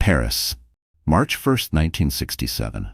Paris, March 1st, 1967.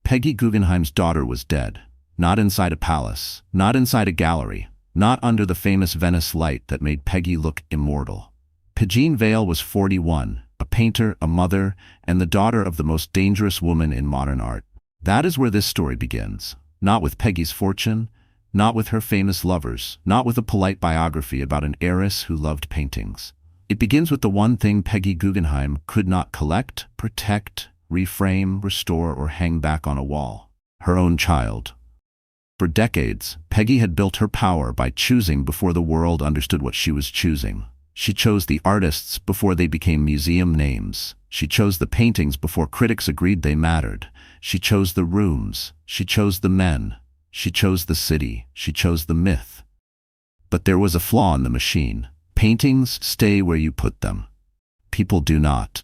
Peggy Guggenheim's daughter was dead. Not inside a palace, not inside a gallery, not under the famous Venice light that made Peggy look immortal. Peggy Vale was 41, a painter, a mother, and the daughter of the most dangerous woman in modern art. That is where this story begins. Not with Peggy's fortune, not with her famous lovers, not with a polite biography about an heiress who loved paintings. It begins with the one thing Peggy Guggenheim could not collect, protect, reframe, restore, or hang back on a wall: her own child. For decades, Peggy had built her power by choosing before the world understood what she was choosing. She chose the artists before they became museum names. She chose the paintings before critics agreed they mattered. She chose the rooms. She chose the men. She chose the city. She chose the myth. But there was a flaw in the machine. Paintings stay where you put them. People do not.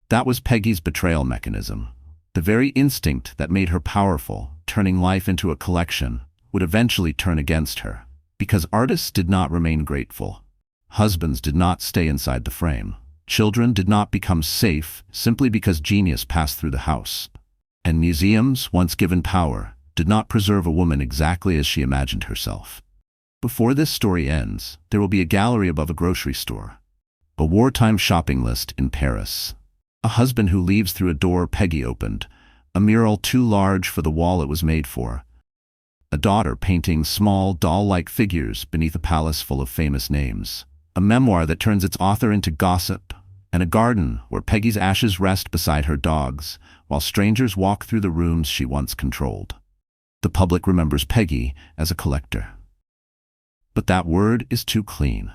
That was Peggy's betrayal mechanism. The very instinct that made her powerful, turning life into a collection, would eventually turn against her. Because artists did not remain grateful. Husbands did not stay inside the frame. Children did not become safe simply because genius passed through the house. And museums, once given power, did not preserve a woman exactly as she imagined herself. Before this story ends, there will be a gallery above a grocery store. A wartime shopping list in Paris. A husband who leaves through a door Peggy opened. A mural too large for the wall it was made for. A daughter painting small, doll-like figures beneath a palace full of famous names. A memoir that turns its author into gossip. And a garden where Peggy's ashes rest beside her dogs, while strangers walk through the rooms she once controlled. The public remembers Peggy as a collector. But that word is too clean.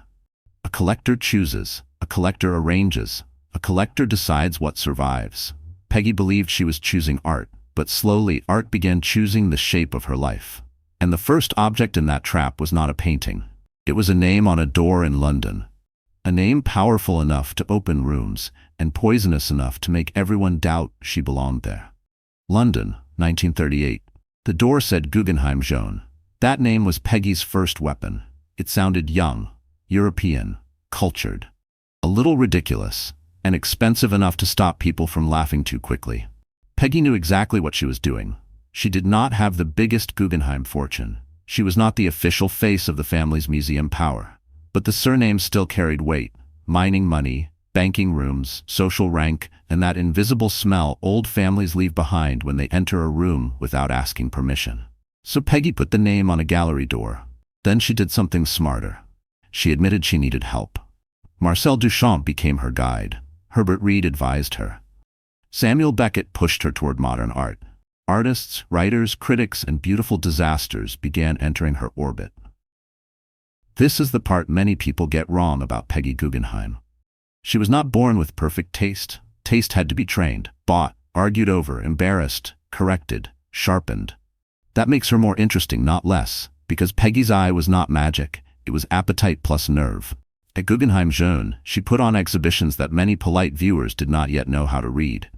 A collector chooses, a collector arranges, a collector decides what survives. Peggy believed she was choosing art, but slowly art began choosing the shape of her life. And the first object in that trap was not a painting. It was a name on a door in London. A name powerful enough to open rooms, and poisonous enough to make everyone doubt she belonged there. London, 1938. The door said Guggenheim Jaune. That name was Peggy's first weapon. It sounded young, European, cultured. A little ridiculous, and expensive enough to stop people from laughing too quickly. Peggy knew exactly what she was doing. She did not have the biggest Guggenheim fortune. She was not the official face of the family's museum power. But the surname still carried weight: mining money, banking rooms, social rank, and that invisible smell old families leave behind when they enter a room without asking permission. So Peggy put the name on a gallery door. Then she did something smarter. She admitted she needed help. Marcel Duchamp became her guide. Herbert Reed advised her. Samuel Beckett pushed her toward modern art. Artists, writers, critics, and beautiful disasters began entering her orbit. This is the part many people get wrong about Peggy Guggenheim. She was not born with perfect taste. Taste had to be trained, bought, argued over, embarrassed, corrected, sharpened. That makes her more interesting, not less, because Peggy's eye was not magic, it was appetite plus nerve. At Guggenheim Jaune, she put on exhibitions that many polite viewers did not yet know how to read.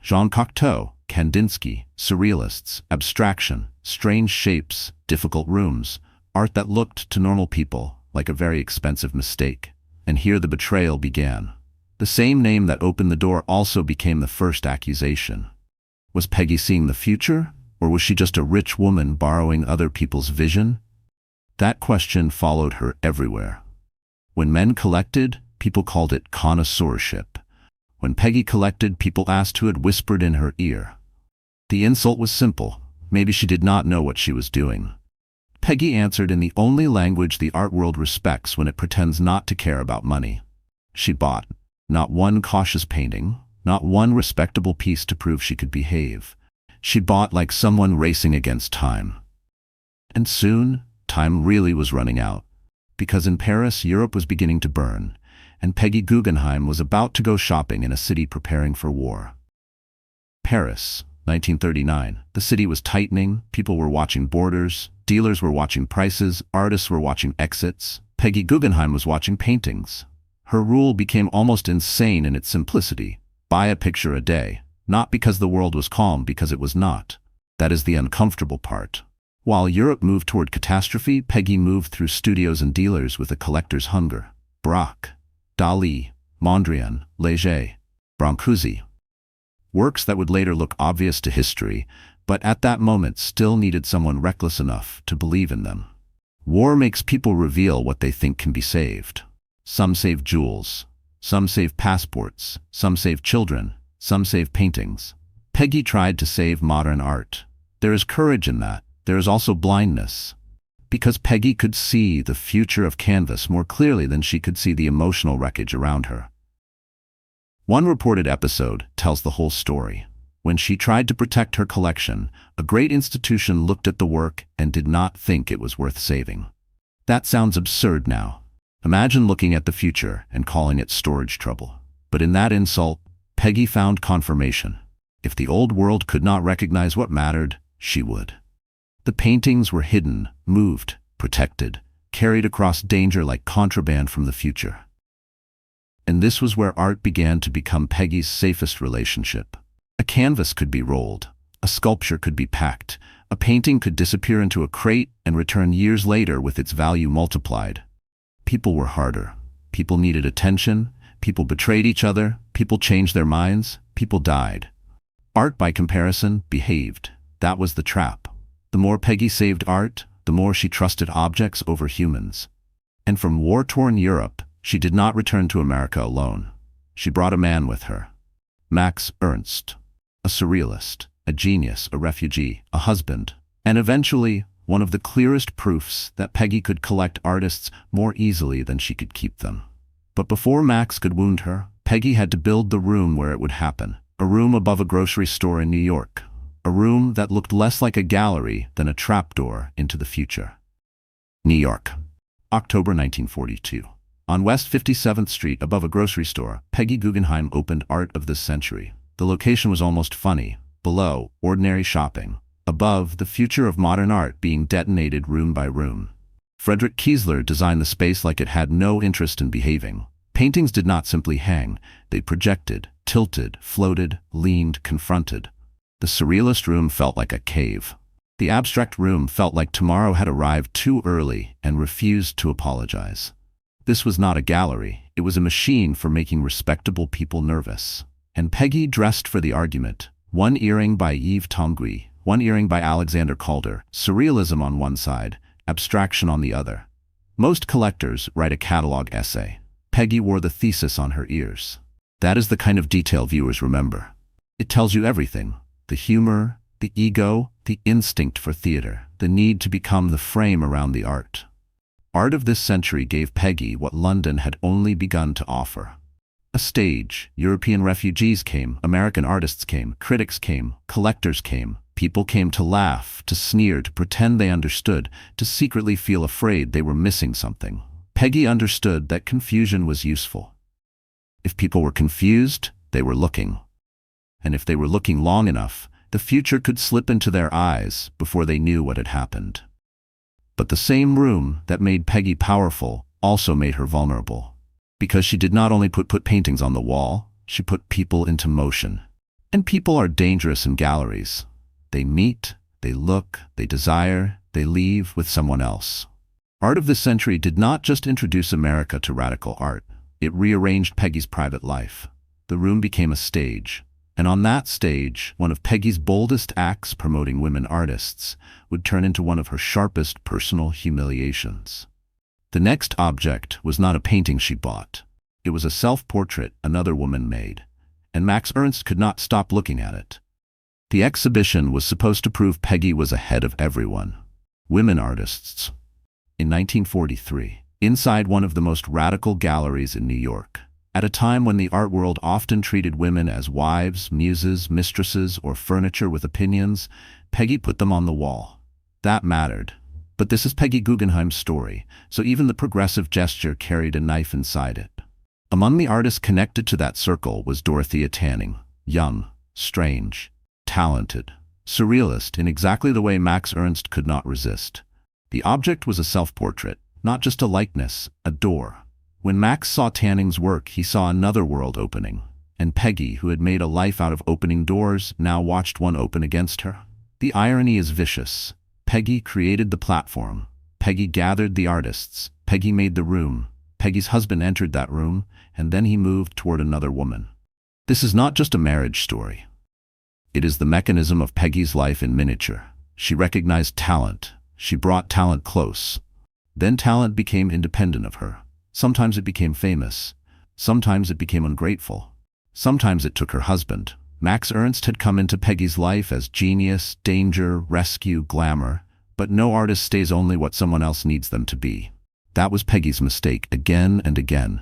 Jean Cocteau, Kandinsky, surrealists, abstraction, strange shapes, difficult rooms, art that looked to normal people like a very expensive mistake. And here the betrayal began. The same name that opened the door also became the first accusation. Was Peggy seeing the future, or was she just a rich woman borrowing other people's vision? That question followed her everywhere. When men collected, people called it connoisseurship. When Peggy collected, people asked who had whispered in her ear. The insult was simple. Maybe she did not know what she was doing. Peggy answered in the only language the art world respects when it pretends not to care about money. She bought. Not one cautious painting, not one respectable piece to prove she could behave. She bought like someone racing against time. And soon, time really was running out. Because in Paris, Europe was beginning to burn, and Peggy Guggenheim was about to go shopping in a city preparing for war. Paris, 1939. The city was tightening, people were watching borders, dealers were watching prices, artists were watching exits. Peggy Guggenheim was watching paintings. Her rule became almost insane in its simplicity. Buy a picture a day. Not because the world was calm, because it was not. That is the uncomfortable part. While Europe moved toward catastrophe, Peggy moved through studios and dealers with a collector's hunger. Braque, Dali, Mondrian, Leger. Brancusi. Works that would later look obvious to history, but at that moment still needed someone reckless enough to believe in them. War makes people reveal what they think can be saved. Some save jewels, some save passports, some save children, some save paintings. Peggy tried to save modern art. There is courage in that. There is also blindness. Because Peggy could see the future of canvas more clearly than she could see the emotional wreckage around her. One reported episode tells the whole story. When she tried to protect her collection, a great institution looked at the work and did not think it was worth saving. That sounds absurd now. Imagine looking at the future and calling it storage trouble. But in that insult, Peggy found confirmation. If the old world could not recognize what mattered, she would. The paintings were hidden, moved, protected, carried across danger like contraband from the future. And this was where art began to become Peggy's safest relationship. A canvas could be rolled, a sculpture could be packed, a painting could disappear into a crate and return years later with its value multiplied. People were harder. People needed attention. People betrayed each other. People changed their minds. People died. Art, by comparison, behaved. That was the trap. The more Peggy saved art, the more she trusted objects over humans. And from war-torn Europe, she did not return to America alone. She brought a man with her. Max Ernst. A surrealist, a genius, a refugee, a husband, and eventually one of the clearest proofs that Peggy could collect artists more easily than she could keep them. But before Max could wound her, Peggy had to build the room where it would happen, a room above a grocery store in New York, a room that looked less like a gallery than a trapdoor into the future. New York, October 1942. On West 57th Street above a grocery store, Peggy Guggenheim opened Art of this Century. The location was almost funny. Below, ordinary shopping. Above, the future of modern art being detonated room by room. Frederick Kiesler designed the space like it had no interest in behaving. Paintings did not simply hang. They projected, tilted, floated, leaned, confronted. The surrealist room felt like a cave. The abstract room felt like tomorrow had arrived too early and refused to apologize. This was not a gallery. It was a machine for making respectable people nervous. And Peggy dressed for the argument. One earring by Yves Tanguy, one earring by Alexander Calder, surrealism on one side, abstraction on the other. Most collectors write a catalog essay. Peggy wore the thesis on her ears. That is the kind of detail viewers remember. It tells you everything. The humor, the ego, the instinct for theater, the need to become the frame around the art. Art of this Century gave Peggy what London had only begun to offer. A stage. European refugees came, American artists came, critics came, collectors came. People came to laugh, to sneer, to pretend they understood, to secretly feel afraid they were missing something. Peggy understood that confusion was useful. If people were confused, they were looking. And if they were looking long enough, the future could slip into their eyes before they knew what had happened. But the same room that made Peggy powerful also made her vulnerable. Because she did not only put paintings on the wall, she put people into motion. And people are dangerous in galleries. They meet, they look, they desire, they leave with someone else. Art of this Century did not just introduce America to radical art. It rearranged Peggy's private life. The room became a stage. And on that stage, one of Peggy's boldest acts promoting women artists would turn into one of her sharpest personal humiliations. The next object was not a painting she bought. It was a self-portrait another woman made, and Max Ernst could not stop looking at it. The exhibition was supposed to prove Peggy was ahead of everyone. Women artists. In 1943, inside one of the most radical galleries in New York, at a time when the art world often treated women as wives, muses, mistresses, or furniture with opinions, Peggy put them on the wall. That mattered. But this is Peggy Guggenheim's story, so even the progressive gesture carried a knife inside it. Among the artists connected to that circle was Dorothea Tanning, young, strange, talented, surrealist in exactly the way Max Ernst could not resist. The object was a self-portrait, not just a likeness, a door. When Max saw Tanning's work, he saw another world opening, and Peggy, who had made a life out of opening doors, now watched one open against her. The irony is vicious. Peggy created the platform. Peggy gathered the artists. Peggy made the room. Peggy's husband entered that room, and then he moved toward another woman. This is not just a marriage story. It is the mechanism of Peggy's life in miniature. She recognized talent. She brought talent close. Then talent became independent of her. Sometimes it became famous. Sometimes it became ungrateful. Sometimes it took her husband. Max Ernst had come into Peggy's life as genius, danger, rescue, glamour, but no artist stays only what someone else needs them to be. That was Peggy's mistake again and again.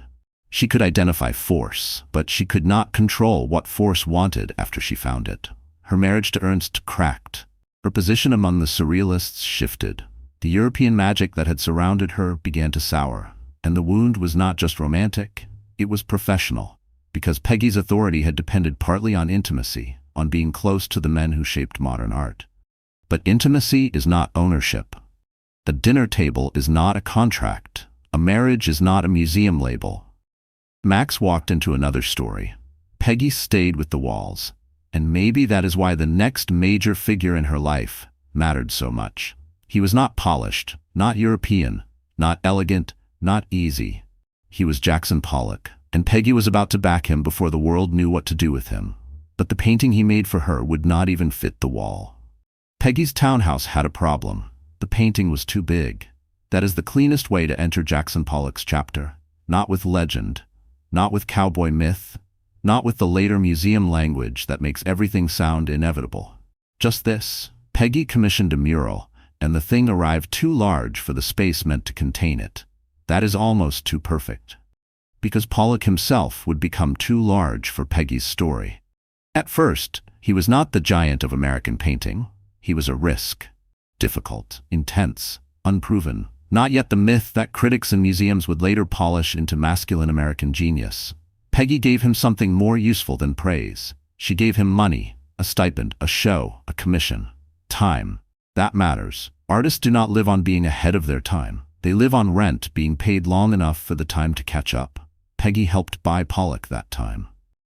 She could identify force, but she could not control what force wanted after she found it. Her marriage to Ernst cracked. Her position among the surrealists shifted. The European magic that had surrounded her began to sour. And the wound was not just romantic, it was professional. Because Peggy's authority had depended partly on intimacy, on being close to the men who shaped modern art. But intimacy is not ownership. The dinner table is not a contract. A marriage is not a museum label. Max walked into another story. Peggy stayed with the walls. And maybe that is why the next major figure in her life mattered so much. He was not polished, not European, not elegant, not easy. He was Jackson Pollock, and Peggy was about to back him before the world knew what to do with him. But the painting he made for her would not even fit the wall. Peggy's townhouse had a problem. The painting was too big. That is the cleanest way to enter Jackson Pollock's chapter. Not with legend, not with cowboy myth, not with the later museum language that makes everything sound inevitable. Just this. Peggy commissioned a mural, and the thing arrived too large for the space meant to contain it. That is almost too perfect. Because Pollock himself would become too large for Peggy's story. At first, he was not the giant of American painting. He was a risk. Difficult, intense, unproven. Not yet the myth that critics and museums would later polish into masculine American genius. Peggy gave him something more useful than praise. She gave him money, a stipend, a show, a commission. Time. That matters. Artists do not live on being ahead of their time. They live on rent, being paid long enough for the time to catch up. Peggy helped buy Pollock that time.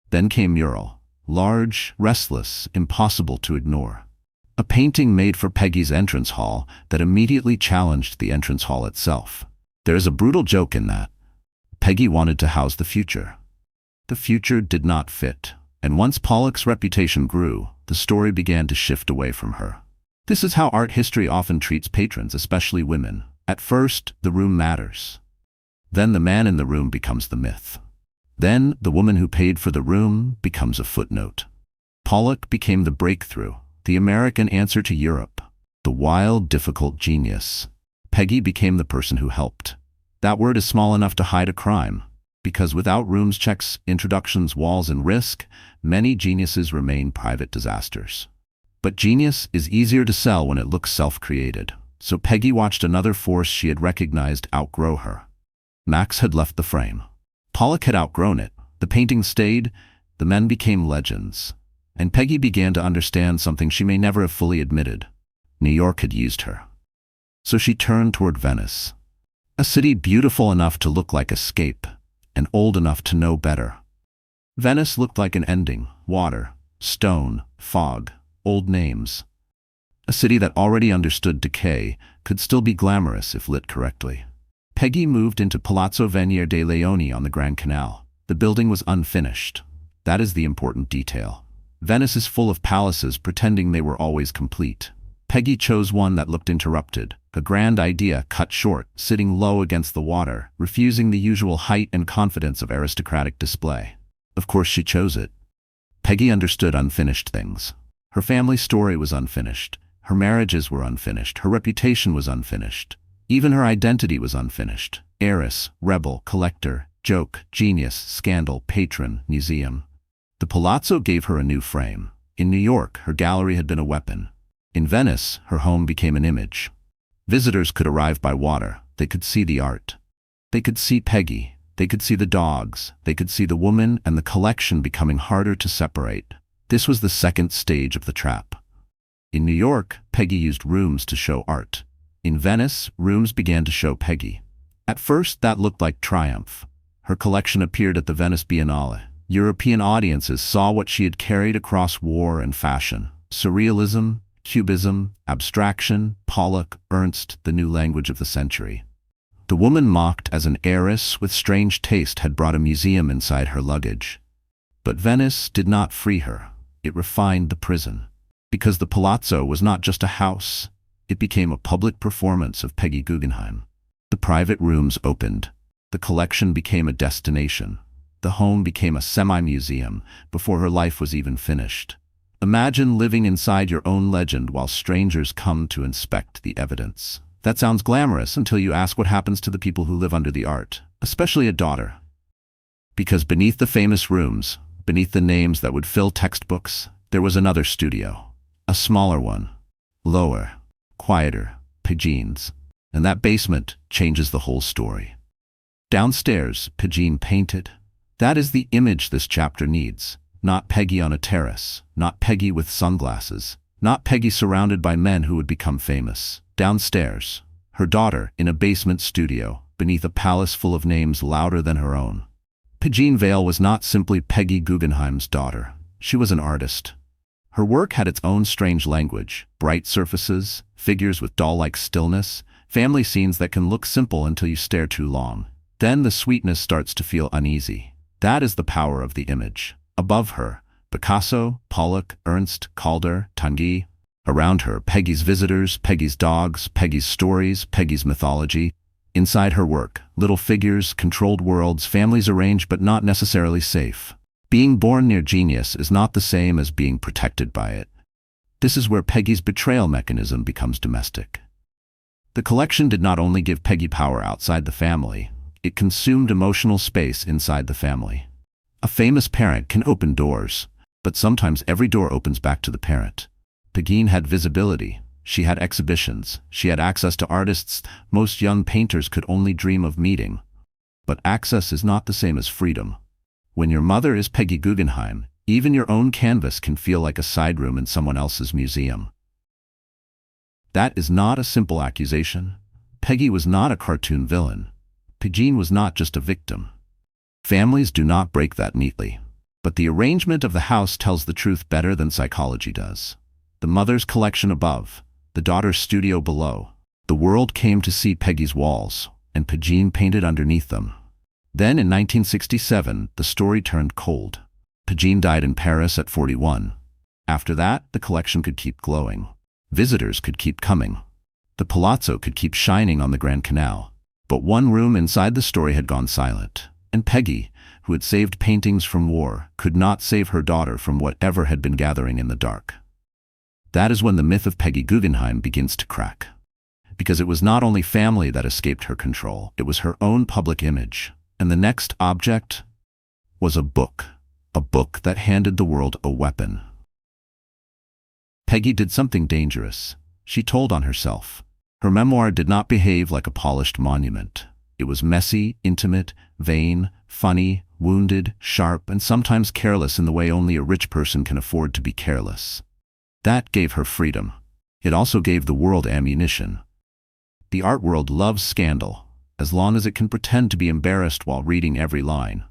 Then came mural. Large, restless, impossible to ignore. A painting made for Peggy's entrance hall that immediately challenged the entrance hall itself. There is a brutal joke in that. Peggy wanted to house the future. The future did not fit. And once Pollock's reputation grew, the story began to shift away from her. This is how art history often treats patrons, especially women. At first, the room matters. Then the man in the room becomes the myth. Then the woman who paid for the room becomes a footnote. Pollock became the breakthrough, the American answer to Europe, the wild, difficult genius. Peggy became the person who helped. That word is small enough to hide a crime, because without rooms, checks, introductions, walls, and risk, many geniuses remain private disasters. But genius is easier to sell when it looks self-created. So Peggy watched another force she had recognized outgrow her. Max had left the frame. Pollock had outgrown it. The painting stayed. The men became legends. And Peggy began to understand something she may never have fully admitted. New York had used her. So she turned toward Venice. A city beautiful enough to look like escape, and old enough to know better. Venice looked like an ending. Water, stone, fog, old names. A city that already understood decay could still be glamorous if lit correctly. Peggy moved into Palazzo Venier de Leoni on the Grand Canal. The building was unfinished. That is the important detail. Venice is full of palaces pretending they were always complete. Peggy chose one that looked interrupted, a grand idea cut short, sitting low against the water, refusing the usual height and confidence of aristocratic display. Of course she chose it. Peggy understood unfinished things. Her family story was unfinished. Her marriages were unfinished. Her reputation was unfinished. Even her identity was unfinished. Heiress, rebel, collector, joke, genius, scandal, patron, museum. The palazzo gave her a new frame. In New York, her gallery had been a weapon. In Venice, her home became an image. Visitors could arrive by water. They could see the art. They could see Peggy. They could see the dogs. They could see the woman and the collection becoming harder to separate. This was the second stage of the trap. In New York, Peggy used rooms to show art. In Venice, rooms began to show Peggy. At first, that looked like triumph. Her collection appeared at the Venice Biennale. European audiences saw what she had carried across war and fashion. Surrealism, Cubism, abstraction, Pollock, Ernst, the new language of the century. The woman mocked as an heiress with strange taste had brought a museum inside her luggage. But Venice did not free her. It refined the prison. Because the palazzo was not just a house, it became a public performance of Peggy Guggenheim. The private rooms opened. The collection became a destination. The home became a semi-museum before her life was even finished. Imagine living inside your own legend while strangers come to inspect the evidence. That sounds glamorous until you ask what happens to the people who live under the art, especially a daughter. Because beneath the famous rooms, beneath the names that would fill textbooks, there was another studio. A smaller one. Lower. Quieter. Peggy's. And that basement changes the whole story. Downstairs, Peggy painted. That is the image this chapter needs. Not Peggy on a terrace. Not Peggy with sunglasses. Not Peggy surrounded by men who would become famous. Downstairs, her daughter in a basement studio, beneath a palace full of names louder than her own. Peggy Vale was not simply Peggy Guggenheim's daughter. She was an artist. Her work had its own strange language, bright surfaces, figures with doll-like stillness, family scenes that can look simple until you stare too long. Then the sweetness starts to feel uneasy. That is the power of the image. Above her, Picasso, Pollock, Ernst, Calder, Tanguy. Around her, Peggy's visitors, Peggy's dogs, Peggy's stories, Peggy's mythology. Inside her work, little figures, controlled worlds, families arranged but not necessarily safe. Being born near genius is not the same as being protected by it. This is where Peggy's betrayal mechanism becomes domestic. The collection did not only give Peggy power outside the family, it consumed emotional space inside the family. A famous parent can open doors, but sometimes every door opens back to the parent. Peggy had visibility. She had exhibitions. She had access to artists most young painters could only dream of meeting. But access is not the same as freedom. When your mother is Peggy Guggenheim, even your own canvas can feel like a side room in someone else's museum. That is not a simple accusation. Peggy was not a cartoon villain. Peggy was not just a victim. Families do not break that neatly. But the arrangement of the house tells the truth better than psychology does. The mother's collection above, the daughter's studio below. The world came to see Peggy's walls, and Peggy painted underneath them. Then in 1967, the story turned cold. Peggy died in Paris at 41. After that, the collection could keep glowing. Visitors could keep coming. The palazzo could keep shining on the Grand Canal. But one room inside the story had gone silent. And Peggy, who had saved paintings from war, could not save her daughter from whatever had been gathering in the dark. That is when the myth of Peggy Guggenheim begins to crack. Because it was not only family that escaped her control, it was her own public image. And the next object was a book that handed the world a weapon. Peggy did something dangerous. She told on herself. Her memoir did not behave like a polished monument. It was messy, intimate, vain, funny, wounded, sharp, and sometimes careless in the way only a rich person can afford to be careless. That gave her freedom. It also gave the world ammunition. The art world loves scandal, as long as it can pretend to be embarrassed while reading every line.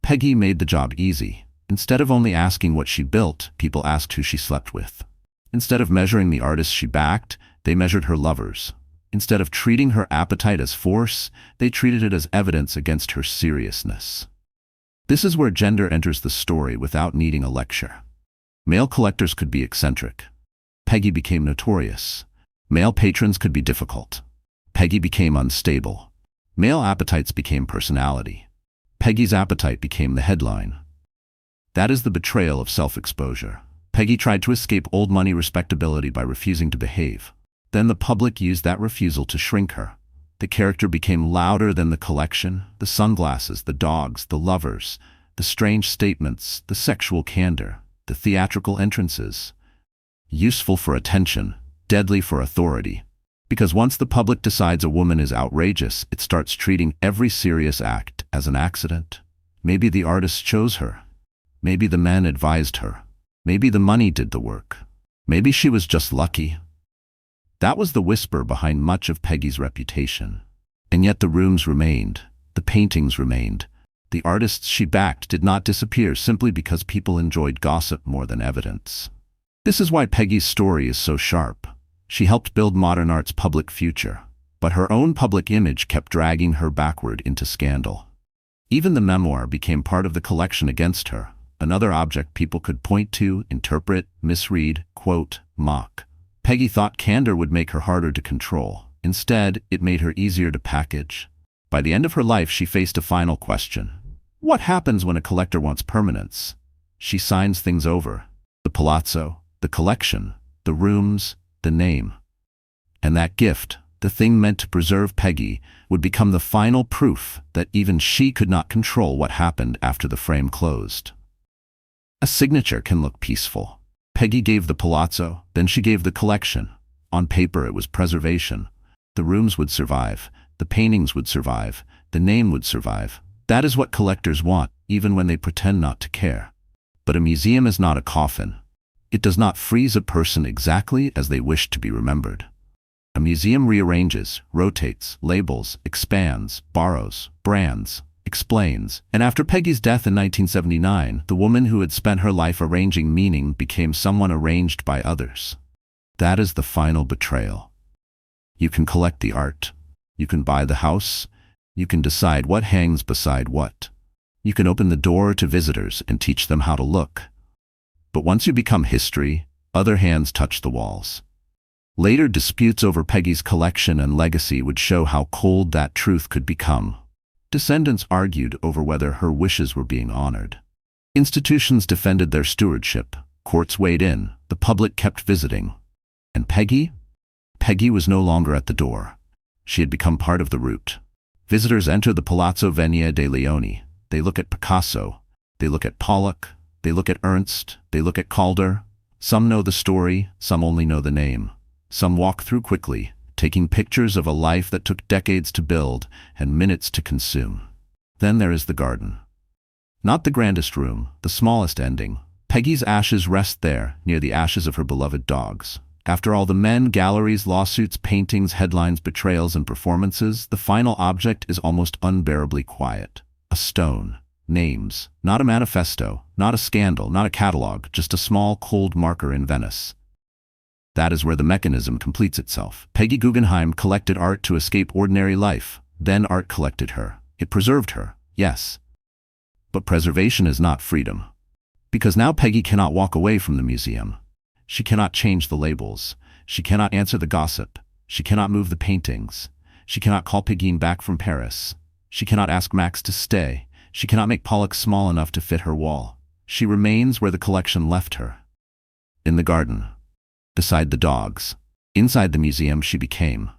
Peggy made the job easy. Instead of only asking what she built, people asked who she slept with. Instead of measuring the artists she backed, they measured her lovers. Instead of treating her appetite as force, they treated it as evidence against her seriousness. This is where gender enters the story without needing a lecture. Male collectors could be eccentric. Peggy became notorious. Male patrons could be difficult. Peggy became unstable. Male appetites became personality. Peggy's appetite became the headline. That is the betrayal of self-exposure. Peggy tried to escape old money respectability by refusing to behave. Then the public used that refusal to shrink her. The character became louder than the collection, the sunglasses, the dogs, the lovers, the strange statements, the sexual candor, the theatrical entrances. Useful for attention, deadly for authority. Because once the public decides a woman is outrageous, it starts treating every serious act as an accident. Maybe the artist chose her. Maybe the man advised her. Maybe the money did the work. Maybe she was just lucky. That was the whisper behind much of Peggy's reputation. And yet the rooms remained. The paintings remained. The artists she backed did not disappear simply because people enjoyed gossip more than evidence. This is why Peggy's story is so sharp. She helped build modern art's public future, but her own public image kept dragging her backward into scandal. Even the memoir became part of the collection against her. another object people could point to, interpret, misread, quote, mock. Peggy thought candor would make her harder to control. Instead, it made her easier to package. By the end of her life, she faced a final question. What happens when a collector wants permanence? She signs things over. The palazzo, the collection, the rooms, the name. And that gift, the thing meant to preserve Peggy, would become the final proof that even she could not control what happened after the frame closed. A signature can look peaceful. Peggy gave the palazzo, then she gave the collection. On paper it was preservation. The rooms would survive, the paintings would survive, the name would survive. That is what collectors want, even when they pretend not to care. But a museum is not a coffin. It does not freeze a person exactly as they wish to be remembered. A museum rearranges, rotates, labels, expands, borrows, brands, explains. And after Peggy's death in 1979, the woman who had spent her life arranging meaning became someone arranged by others. That is the final betrayal. You can collect the art. You can buy the house. You can decide what hangs beside what. You can open the door to visitors and teach them how to look. But once you become history, other hands touch the walls. Later disputes over Peggy's collection and legacy would show how cold that truth could become. Descendants argued over whether her wishes were being honored. Institutions defended their stewardship. Courts weighed in. The public kept visiting. And Peggy? Peggy was no longer at the door. She had become part of the route. Visitors enter the Palazzo Venia dei Leoni. They look at Picasso. They look at Pollock. They look at Ernst. They look at Calder. Some know the story. Some only know the name. Some walk through quickly, taking pictures of a life that took decades to build and minutes to consume. Then there is the garden. Not the grandest room, the smallest ending. Peggy's ashes rest there, near the ashes of her beloved dogs. After all the men, galleries, lawsuits, paintings, headlines, betrayals, and performances, the final object is almost unbearably quiet. A stone. Names. Not a manifesto, not a scandal, not a catalog, just a small, cold marker in Venice. That is where the mechanism completes itself. Peggy Guggenheim collected art to escape ordinary life. Then art collected her. It preserved her, yes. But preservation is not freedom. Because now Peggy cannot walk away from the museum. She cannot change the labels. She cannot answer the gossip. She cannot move the paintings. She cannot call Peggy back from Paris. She cannot ask Max to stay. She cannot make Pollock small enough to fit her wall. She remains where the collection left her. In the garden. Beside the dogs. Inside the museum she became.